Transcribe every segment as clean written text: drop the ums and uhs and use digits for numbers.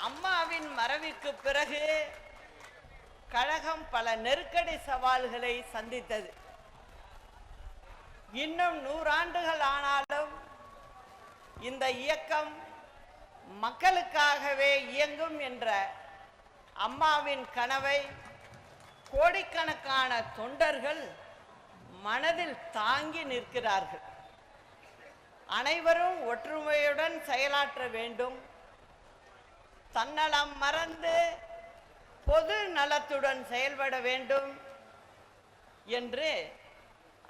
அம்மாவின் மறைவுக்கு பிறகு கழகம் பல நெருக்கடி சவால்களை சந்தித்தது. இன்னும் 100 ஆண்டுகள் ஆனாலும் இந்த இயக்கம் மக்களுக்காகவே இயங்கும் என்ற அம்மாவின் கனவை கோடிக்கணக்கான தொண்டர்கள் மனதில் தாங்கி நிற்கிறார்கள். அனைவரும் ஒற்றுமையுடன் செயலாற்ற வேண்டும், தன்னலம் மறந்து பொது நலத்துடன் செயல்பட வேண்டும் என்று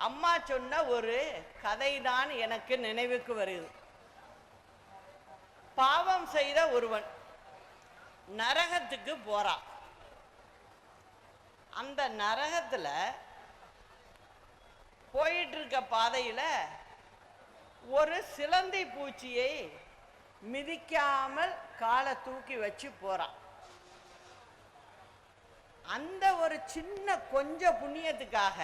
அம்மா சொன்ன ஒரு கதைதான் எனக்கு நினைவுக்கு வருகிறது. பாவம் செய்த ஒருவன் நரகத்துக்கு போறான். அந்த நரகத்துல போயிட்டு இருக்க பாதையில ஒரு சிலந்தி பூச்சியை மிதிக்காமல் காலை தூக்கி வச்சு போறான். அந்த ஒரு சின்ன கொஞ்ச புண்ணியத்துக்காக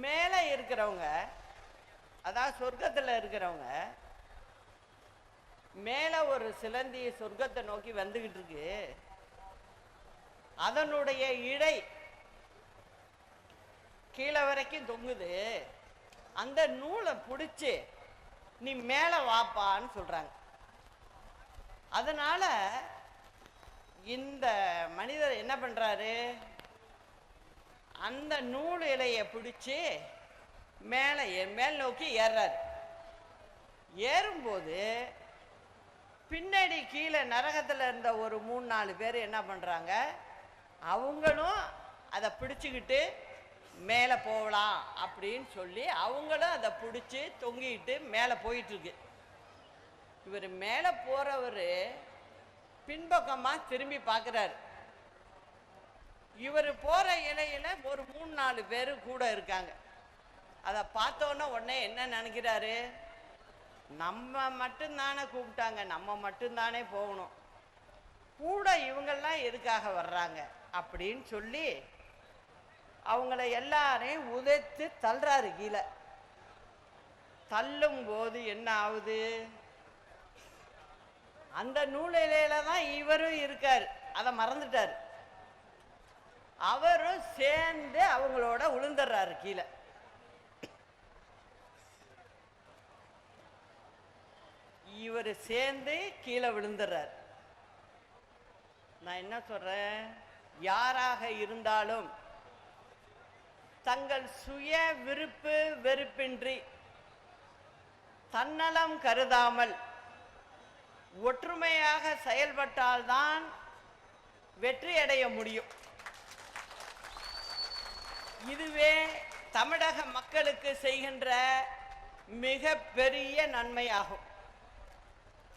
மேலே இருக்கிறவங்க, அதாவது சொர்க்கத்தில் இருக்கிறவங்க, மேலே ஒரு சிலந்தி சொர்க்கத்தை நோக்கி வந்துகிட்டு இருக்கு. அதனுடைய இடை கீழே வரைக்கும் தொங்குது. அந்த நூலை பிடிச்சி நீ மேலே வாப்பான்னு சொல்றாங்க. அதனால இந்த மனிதர் என்ன பண்றாரு, அந்த நூல் இலையை பிடிச்சி மேல் நோக்கி ஏறாரு. ஏறும்போது பின்னாடி கீழே நரகத்தில் இருந்த ஒரு 3-4 பேர் என்ன பண்றாங்க, அவங்களும் அதை பிடிச்சிக்கிட்டு மேலே போகலாம் அப்படின்னு சொல்லி அவங்களும் அதை பிடிச்சி தொங்கிட்டு மேலே போயிட்டு இருக்கு. இவர் மேலே போறவர் பின்பக்கமாக திரும்பி பார்க்குறாரு. இவர் போகிற இலையில ஒரு 3-4 பேர் கூட இருக்காங்க. அதை பார்த்தோன்னே உடனே என்ன நினைக்கிறாரு, நம்ம மட்டும்தானே கூப்பிட்டாங்க, நம்ம மட்டும்தானே போகணும், கூட இவங்கெல்லாம் எதுக்காக வர்றாங்க அப்படின்னு சொல்லி அவங்கள எல்லாரையும் உதைத்து தள்ளுறாரு கீழே. தள்ளும் போது என்ன ஆகுது, அந்த நூலிலையில தான் இவரும் இருக்காரு, அதை மறந்துட்டாரு. அவரும் சேர்ந்து அவங்களோட விழுந்துடுறாரு கீழே. இவர் சேர்ந்து கீழே விழுந்துடுறாரு. நான் என்ன சொல்றேன், யாராக இருந்தாலும் தங்கள் சுய விருப்பு வெறுப்பின்றி தன்னலம் கருதாமல் ஒற்றுமையாக செயல்பட்டால்தான் வெற்றி அடைய முடியும். இதுவே தமிழக மக்களுக்கு செய்கின்ற மிக பெரிய நன்மையாகும்.